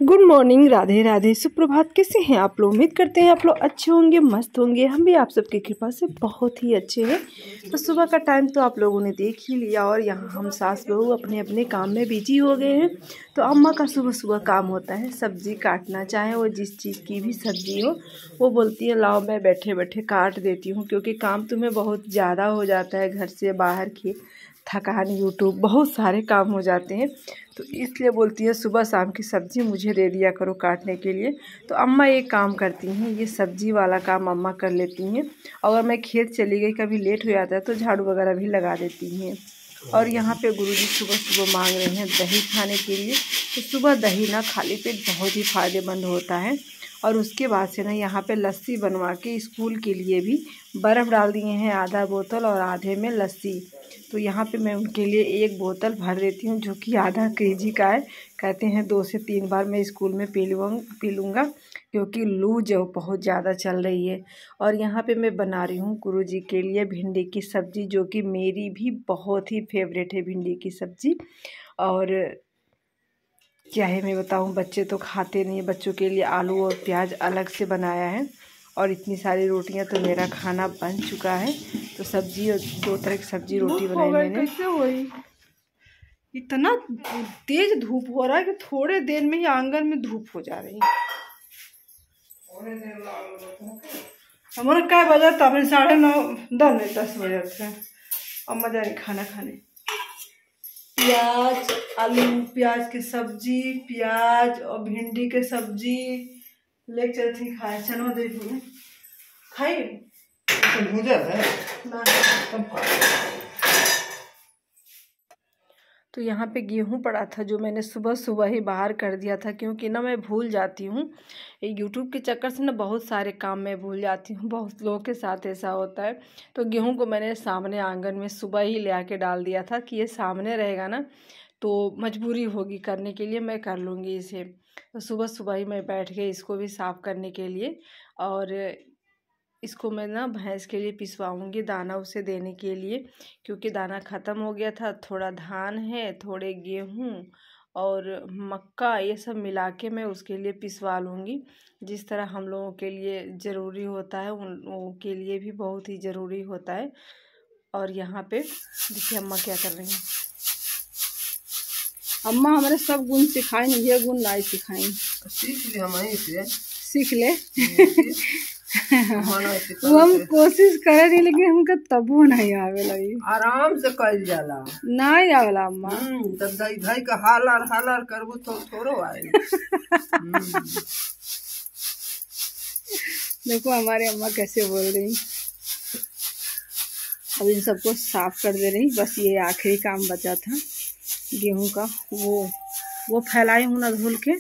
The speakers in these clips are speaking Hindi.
गुड मॉर्निंग, राधे राधे, सुप्रभात। कैसे हैं आप लोग? उम्मीद करते हैं आप लोग अच्छे होंगे, मस्त होंगे। हम भी आप सबकी कृपा से बहुत ही अच्छे हैं। तो सुबह का टाइम तो आप लोगों ने देख ही लिया और यहाँ हम सास बहू अपने अपने काम में बिजी हो गए हैं। तो अम्मा का सुबह सुबह काम होता है सब्ज़ी काटना, चाहे वो जिस चीज़ की भी सब्ज़ी हो। वो बोलती है लाओ मैं बैठे बैठे काट देती हूँ, क्योंकि काम तुम्हें बहुत ज़्यादा हो जाता है, घर से बाहर की थकान, यूट्यूब, बहुत सारे काम हो जाते हैं। तो इसलिए बोलती है सुबह शाम की सब्ज़ी मुझे दे दिया करो काटने के लिए। तो अम्मा एक काम करती हैं, ये सब्ज़ी वाला काम अम्मा कर लेती हैं। अगर मैं खेत चली गई, कभी लेट हो जाता है तो झाड़ू वगैरह भी लगा देती हैं। और यहाँ पे गुरुजी सुबह सुबह मांग रहे हैं दही खाने के लिए। तो सुबह दही ना खाली पेट बहुत ही फ़ायदेमंद होता है। और उसके बाद से ना यहाँ पे लस्सी बनवा के स्कूल के लिए भी बर्फ़ डाल दिए हैं, आधा बोतल और आधे में लस्सी। तो यहाँ पे मैं उनके लिए एक बोतल भर देती हूँ, जो कि आधा केजी का है। कहते हैं 2 से 3 बार मैं स्कूल में पी लूँगा, क्योंकि लू जो बहुत ज़्यादा चल रही है। और यहाँ पे मैं बना रही हूँ गुरुजी के लिए भिंडी की सब्ज़ी, जो कि मेरी भी बहुत ही फेवरेट है भिंडी की सब्ज़ी। और क्या है मैं बताऊँ, बच्चे तो खाते नहीं। बच्चों के लिए आलू और प्याज अलग से बनाया है। और इतनी सारी रोटियां तो मेरा खाना बन चुका है। तो सब्जी और 2 तरह की सब्जी रोटी बनाई मैंने। कैसे हुई? इतना तेज धूप हो रहा है कि थोड़े देर में ही आंगन में धूप हो जा रही है। हमारा क्या बजा था? 9:30 10 बजे थे। अम्मा जा रही खाना खाने। प्याज, आलू प्याज की सब्जी, प्याज और भिंडी के सब्जी ले चल थी खाए। चलो देखिए खाइए तो यहाँ पे गेहूँ पड़ा था, जो मैंने सुबह सुबह ही बाहर कर दिया था, क्योंकि ना मैं भूल जाती हूँ। यूट्यूब के चक्कर से ना बहुत सारे काम मैं भूल जाती हूँ। बहुत लोगों के साथ ऐसा होता है। तो गेहूँ को मैंने सामने आंगन में सुबह ही ले आके डाल दिया था कि ये सामने रहेगा ना, तो मजबूरी होगी करने के लिए, मैं कर लूँगी इसे। तो सुबह सुबह ही मैं बैठ गई इसको भी साफ़ करने के लिए। और इसको मैं ना भैंस के लिए पिसवाऊँगी दाना उसे देने के लिए, क्योंकि दाना ख़त्म हो गया था। थोड़ा धान है, थोड़े गेहूँ और मक्का, ये सब मिला के मैं उसके लिए पिसवा लूँगी। जिस तरह हम लोगों के लिए ज़रूरी होता है, उन लोगों के लिए भी बहुत ही ज़रूरी होता है। और यहाँ पे देखिए अम्मा क्या कर रही हैं। अम्मा हमारे सब गुण सिखाएं, ये गुण नहीं सिखाएं। सीख ले वो हम कोशिश करे नहीं, लेकिन हमका तबो नहीं आवे लगी। आराम से कल जाला नहीं आवेला अम्मा। तब दाई भाई का हालार करबो तो थोड़ो आए। देखो हमारे अम्मा कैसे बोल रही। अब इन सबको साफ कर दे रही। बस ये आखिरी काम बचा था गेहूं का, वो फैलाई हूँ ना धुल के,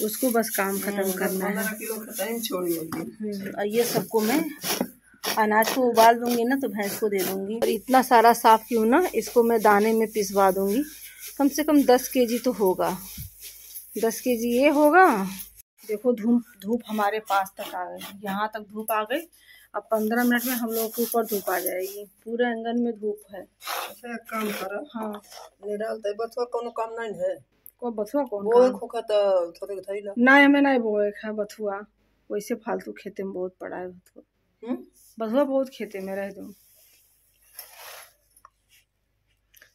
उसको बस काम खत्म करना है। 15 किलो खटाई छोड़िए। और ये सबको मैं अनाज को उबाल दूंगी ना, तो भैंस को दे दूंगी। और इतना सारा साफ क्यों ना, इसको मैं दाने में पिसवा दूंगी। कम से कम 10 केजी तो होगा, 10 केजी ये होगा। देखो धूप हमारे पास तक आ गई, यहाँ तक धूप आ गई। अब 15 मिनट में हम लोगों के ऊपर धूप आ जाएगी। पूरे आंगन में धूप है। अच्छा काम करो। हाँ निरालते बथुआ कोनो काम नहीं है। को बथुआ कौन बोए खोखा तो थोड़े थई ला नहीं, हमें नहीं बोए है बथुआ। वैसे फालतू खेते में बहुत पड़ा है बथुआ। बथुआ बहुत खेते में रह दो।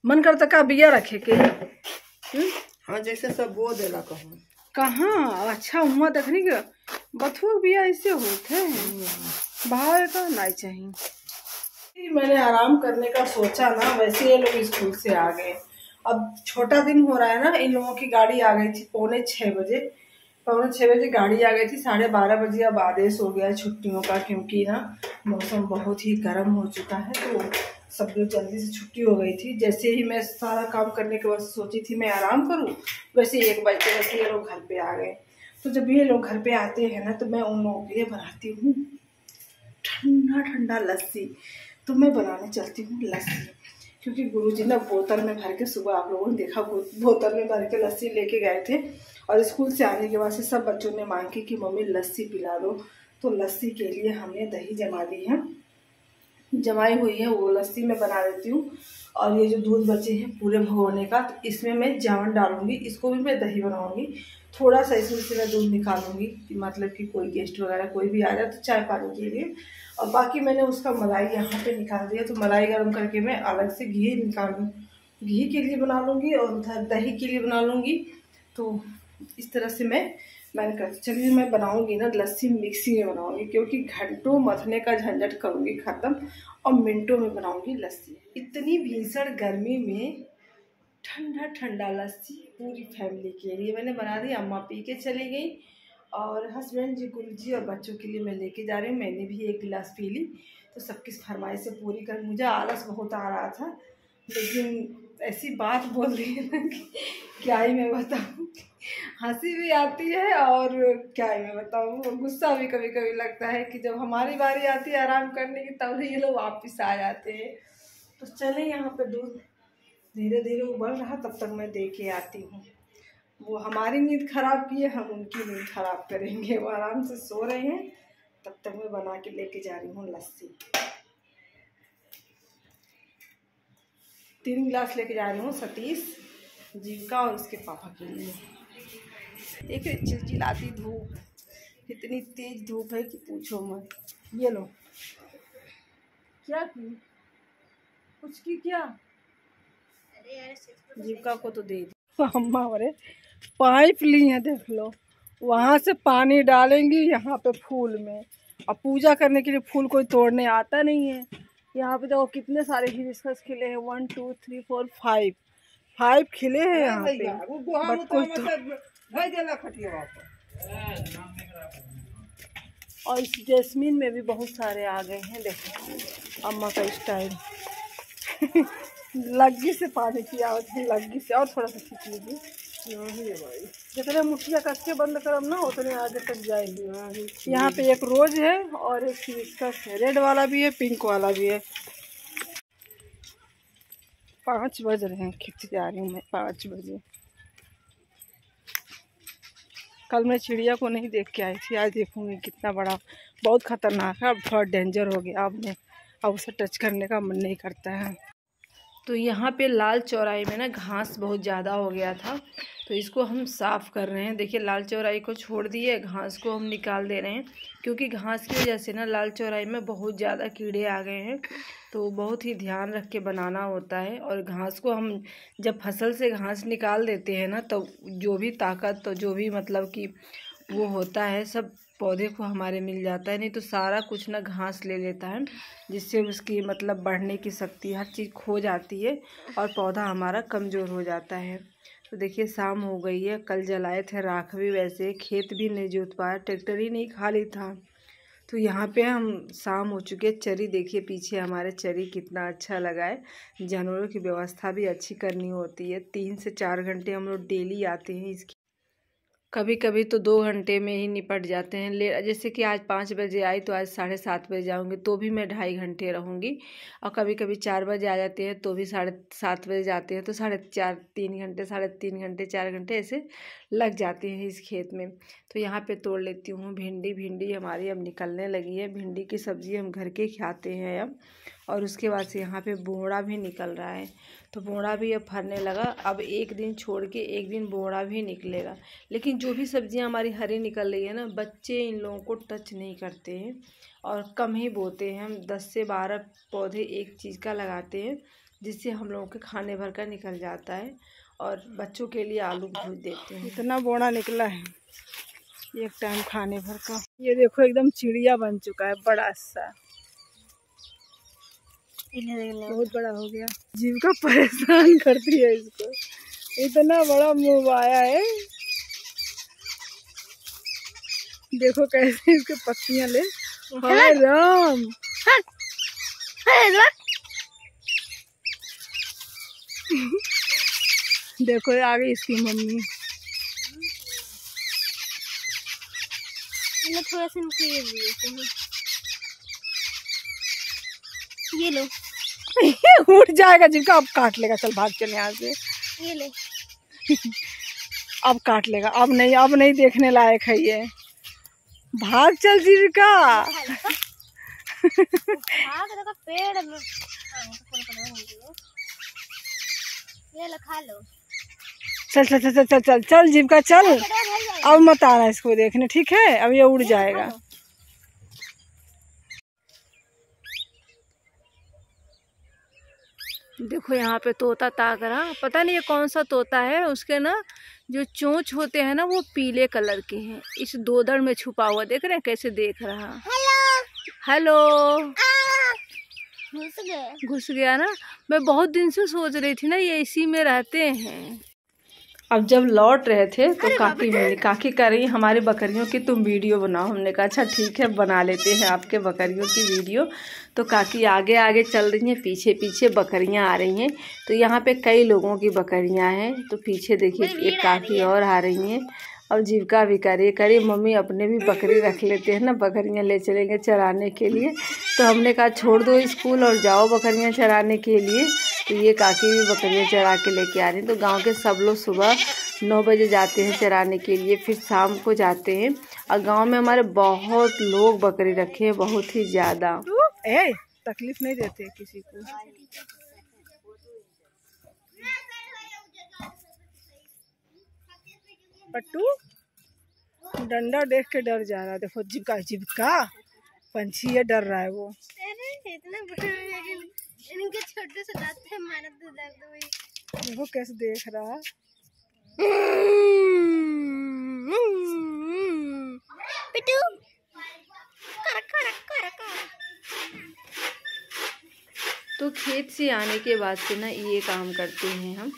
मन करता का बिया रखे के। हाँ जैसे सब बो देला कहूँ कहाँ अच्छा हुआ देखने के बथुआ बिया ऐसे होते हैं। बाहर का नहीं चाहिए। मैंने आराम करने का सोचा ना, वैसे ये लोग स्कूल से आ गए। अब छोटा दिन हो रहा है ना, इन लोगों की गाड़ी आ गई थी पौने 6 बजे गाड़ी आ गई थी। 12:30 बजे अब आदेश हो गया है छुट्टियों का, क्योंकि ना मौसम बहुत ही गर्म हो चुका है। तो सब लोग जल्दी से छुट्टी हो गई थी। जैसे ही मैं सारा काम करने के बाद सोची थी मैं आराम करूं, वैसे 1 बजे वैसे ये लोग घर पे आ गए। तो जब ये लोग घर पे आते हैं ना, तो मैं उन लोगों के लिए बनाती हूँ ठंडा ठंडा लस्सी। तो मैं बनाने चलती हूँ लस्सी, क्योंकि गुरुजी ना बोतल में भर के, सुबह आप लोगों ने देखा बोतल में भर के लस्सी लेके गए थे। और स्कूल से आने के बाद से सब बच्चों ने मांग की कि मम्मी लस्सी पिला दो। तो लस्सी के लिए हमने दही जमा दी है, जमाई हुई है, वो लस्सी में बना देती हूँ। और ये जो दूध बचे हैं पूरे भगोने का, तो इसमें मैं जावन डालूंगी, इसको भी मैं दही बनाऊंगी। थोड़ा सा इसमें से मैं दूध निकालूंगी कि मतलब कि कोई गेस्ट वगैरह कोई भी आ जाए तो चाय पानी के लिए। और बाकी मैंने उसका मलाई यहाँ पे निकाल दिया, तो मलाई गर्म करके मैं अलग से घी निकालूँ, घी के लिए बना लूँगी और उधर दही के लिए बना लूँगी। तो इस तरह से मैंने कहा चलिए मैं बनाऊँगी ना लस्सी मिक्सी में बनाऊँगी, क्योंकि घंटों मथने का झंझट करूँगी ख़त्म और मिनटों में बनाऊँगी लस्सी। इतनी भीषण गर्मी में ठंडा ठंडा लस्सी पूरी फैमिली के लिए मैंने बना दी। अम्मा पी के चली गई और हस्बैंड जी, गुरु जी और बच्चों के लिए मैं लेके जा रही हूँ। मैंने भी एक गिलास पी ली, तो सबकी फरमाइश पूरी कर। मुझे आलस बहुत आ रहा था, लेकिन ऐसी बात बोल रही है ना कि क्या ही मैं बताऊँ, हंसी भी आती है और क्या ही मैं बताऊँ, गुस्सा भी कभी कभी लगता है कि जब हमारी बारी आती है आराम करने की तब ये लोग वापस आ जाते हैं। तो चले यहाँ पे दूध धीरे धीरे उबल रहा, तब तक मैं दे के आती हूँ। वो हमारी नींद खराब किए, हम उनकी नींद खराब करेंगे। वो आराम से सो रहे हैं, तब तक मैं बना के लेके जा रही हूँ लस्सी। 3 गिलास लेके जा रही हूँ सतीश, जीविका और उसके पापा के लिए। एक चिलचिलाती धूप, इतनी तेज धूप है कि पूछो मत। ये लो, क्या की कुछ की क्या, जीविका को तो दे दी। अम्मा हमारे पाइप ली हैं, देख लो, वहाँ से पानी डालेंगी यहाँ पे फूल में। अब पूजा करने के लिए फूल कोई तोड़ने आता नहीं है। यहाँ पे देखो कितने सारे हिबिस्कस खिले हैं, 1 2 3 4 5 खिले हैं यहाँ पे। बट कोई और इस जैस्मीन में भी बहुत सारे आ गए हैं। देखो अम्मा का स्टाइल लग्गी से पानी पिया होती, लग्गी से। और थोड़ा सा खींच लीजिए, जितने मुठिया कस के बंद करम ना उतने आगे तक जाएंगे। यहाँ पे एक रोज है और एक हिबिस्कस है, रेड वाला भी है, पिंक वाला भी है। 5 बज रहे हैं, खिंच जा रही हूँ मैं 5 बजे। कल मैं चिड़िया को नहीं देख के आई थी, आज देखूंगी कितना बड़ा, बहुत खतरनाक है, अब थोड़ा डेंजर हो गया। अब उसे टच करने का मन नहीं करता है। तो यहाँ पे लाल चौराहे में ना घास बहुत ज़्यादा हो गया था, तो इसको हम साफ़ कर रहे हैं। देखिए लाल चौराहे को छोड़ दिए, घास को हम निकाल दे रहे हैं, क्योंकि घास की वजह से ना लाल चौराहे में बहुत ज़्यादा कीड़े आ गए हैं। तो बहुत ही ध्यान रख के बनाना होता है। और घास को हम जब फसल से घास निकाल देते हैं ना, तो जो भी ताकत, तो जो भी मतलब कि वो होता है सब पौधे को हमारे मिल जाता है। नहीं तो सारा कुछ ना घास ले लेता है, जिससे उसकी मतलब बढ़ने की शक्ति हर चीज़ खो जाती है और पौधा हमारा कमज़ोर हो जाता है। तो देखिए शाम हो गई है, कल जलाए थे राख भी, वैसे खेत भी नहीं जोत पाया, ट्रैक्टर ही नहीं खाली था। तो यहाँ पे हम शाम हो चुके, चरी देखिए पीछे हमारे, चरी कितना अच्छा लगा है। जानवरों की व्यवस्था भी अच्छी करनी होती है। 3 से 4 घंटे हम लोग डेली आते हैं इसकी, कभी कभी तो 2 घंटे में ही निपट जाते हैं। जैसे कि आज 5 बजे आई तो आज 7:30 बजे जाऊंगी, तो भी मैं 2.5 घंटे रहूंगी। और कभी कभी 4 बजे आ जाते हैं तो भी 7:30 बजे जाते हैं, तो 4.5 3 घंटे, 3.5 घंटे, 4 घंटे ऐसे लग जाते हैं इस खेत में। तो यहाँ पे तोड़ लेती हूँ भिंडी हमारी अब निकलने लगी है। भिंडी की सब्ज़ी हम घर के खाते हैं अब। और उसके बाद से यहाँ पे बोड़ा भी निकल रहा है, तो बोड़ा भी अब फरने लगा। अब एक दिन छोड़ के एक दिन बोड़ा भी निकलेगा। लेकिन जो भी सब्जियां हमारी हरी निकल रही है ना, बच्चे इन लोगों को टच नहीं करते हैं और कम ही बोते हैं। हम 10 से 12 पौधे एक चीज़ का लगाते हैं, जिससे हम लोगों के खाने भर का निकल जाता है। और बच्चों के लिए आलू भूज देते हैं। इतना बोड़ा निकला है एक टाइम खाने भर का। ये देखो एकदम चिड़िया बन चुका है, बड़ा सा, बहुत बड़ा हो गया। जीविका परेशान करती है इसको, इतना बड़ा मुंह आया है। देखो कैसे इसके पत्तियां ले, हाय राम। देखो आ गई इसकी मम्मी। थोड़ा सा ये लो उठ जाएगा जीविका, अब काट लेगा। चल भाग चल यहाँ से, ये ले अब काट लेगा। अब नहीं देखने लायक है ये, भाग चल जीविका। पेड़ ये लो खा लो। चल चल चल चल चल चल चल जीविका चल। अब मत आना इसको देखने, ठीक है? अब ये उड़ जाएगा। देखो यहाँ पे तोता ताक रहा, पता नहीं ये कौन सा तोता है। उसके ना जो चोंच होते हैं ना वो पीले कलर के हैं। इस दोदड़ में छुपा हुआ, देख रहे हैं कैसे देख रहा। हेलो घुस गया ना। मैं बहुत दिन से सोच रही थी ना ये इसी में रहते हैं। अब जब लौट रहे थे तो काकी मिली, काकी कह रही हमारे बकरियों की तुम वीडियो बनाओ। हमने कहा अच्छा ठीक है बना लेते हैं आपके बकरियों की वीडियो। तो काकी आगे आगे चल रही हैं, पीछे पीछे बकरियां आ रही हैं। तो यहाँ पे कई लोगों की बकरियां हैं। तो पीछे देखिए एक काकी और आ रही हैं। अब जीविका भी करिए मम्मी अपने भी बकरी रख लेते हैं ना, बकरियां ले चलेंगे चराने के लिए। तो हमने कहा छोड़ दो स्कूल और जाओ बकरियां चराने के लिए। तो ये काकी भी बकरियां चरा के लेके आ रही हैं। तो गांव के सब लोग सुबह 9 बजे जाते हैं चराने के लिए, फिर शाम को जाते हैं। और गांव में हमारे बहुत लोग बकरी रखे हैं, बहुत ही ज़्यादा। तकलीफ नहीं देते किसी को। पट्टू डंडा देख के डर जा रहा है। देखो जीविका पंछी है, डर रहा है वो। इनके छोटे से दांत है, मारा तो दर्द हुई। देखो कैसे देख रहा है। पिट्टू तो खेत से आने के बाद से ना ये काम करते हैं हम।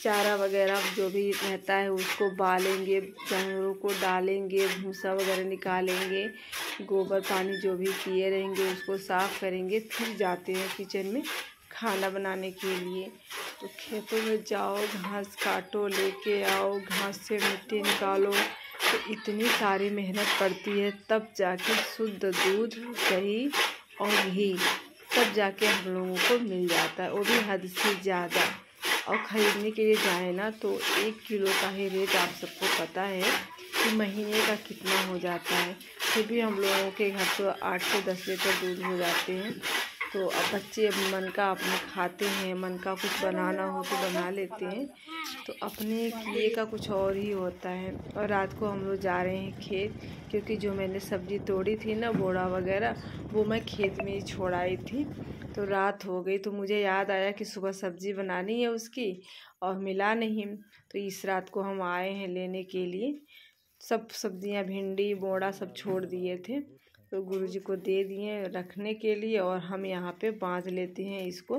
चारा वगैरह जो भी रहता है उसको बालेंगे, जानवरों को डालेंगे, भूसा वगैरह निकालेंगे, गोबर पानी जो भी किए रहेंगे उसको साफ़ करेंगे। फिर जाते हैं किचन में खाना बनाने के लिए। तो खेतों में जाओ, घास काटो, लेके आओ, घास से मिट्टी निकालो। तो इतनी सारी मेहनत पड़ती है, तब जाके शुद्ध दूध, दही और घी तब जाके हम लोगों को मिल जाता है, वो भी हद से ज़्यादा। और ख़रीदने के लिए जाए ना तो 1 किलो का ही रेट आप सबको पता है कि महीने का कितना हो जाता है। फिर भी हम लोगों के घर तो 8 से 10 लीटर दूध हो जाते हैं। तो अब बच्चे मन का अपने खाते हैं, मन का कुछ बनाना हो तो बना लेते हैं। तो अपने किए का कुछ और ही होता है। और रात को हम लोग जा रहे हैं खेत, क्योंकि जो मैंने सब्ज़ी तोड़ी थी ना, बोड़ा वगैरह, वो मैं खेत में ही छोड़ आई थी। तो रात हो गई तो मुझे याद आया कि सुबह सब्ज़ी बनानी है उसकी, और मिला नहीं। तो इस रात को हम आए हैं लेने के लिए। सब सब्जियां, भिंडी, बोड़ा सब छोड़ दिए थे, तो गुरुजी को दे दिए रखने के लिए। और हम यहाँ पे बांध लेते हैं इसको,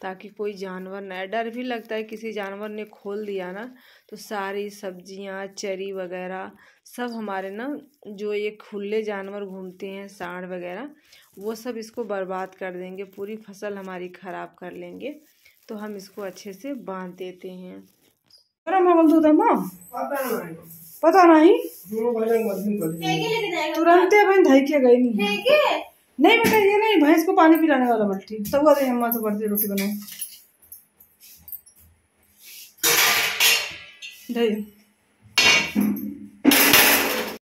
ताकि कोई जानवर ना, डर भी लगता है किसी जानवर ने खोल दिया ना तो सारी सब्जियां, चरी वगैरह सब हमारे ना, जो ये खुले जानवर घूमते हैं, सांड वगैरह, वो सब इसको बर्बाद कर देंगे, पूरी फसल हमारी ख़राब कर लेंगे। तो हम इसको अच्छे से बांध देते हैं। पता नहीं तुरंत बहन धई के गई नहीं बेटा, ये नहीं भैंस को पानी पिलाने वाला बल्टी सब दे अम्मा से बढ़ती रोटी बनाए दही।